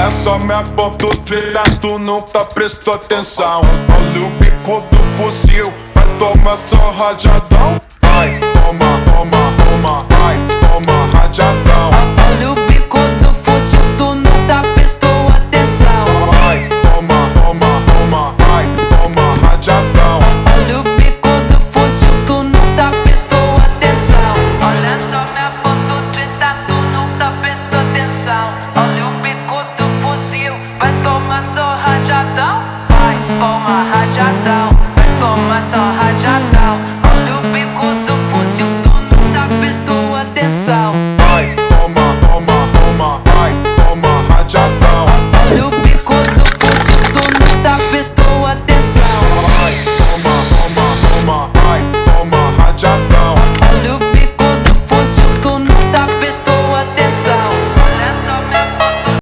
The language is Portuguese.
Olha só minha porta, tu nunca prestou atenção. Olha o bico do fuzil, vai tomar só rajadão. Vai, toma, toma, toma, vai, toma rajadão. Olha o bico do fuzil, tu nunca prestou atenção. Vai, toma, toma, toma, vai, toma rajadão. Olha o bico do fuzil, tu nunca prestou atenção. Olha só minha porta, tu nunca prestou atenção. Olha o bico do fuzil, vai tomar só rajadão. Vai, toma rajadão, vai tomar só rajadão.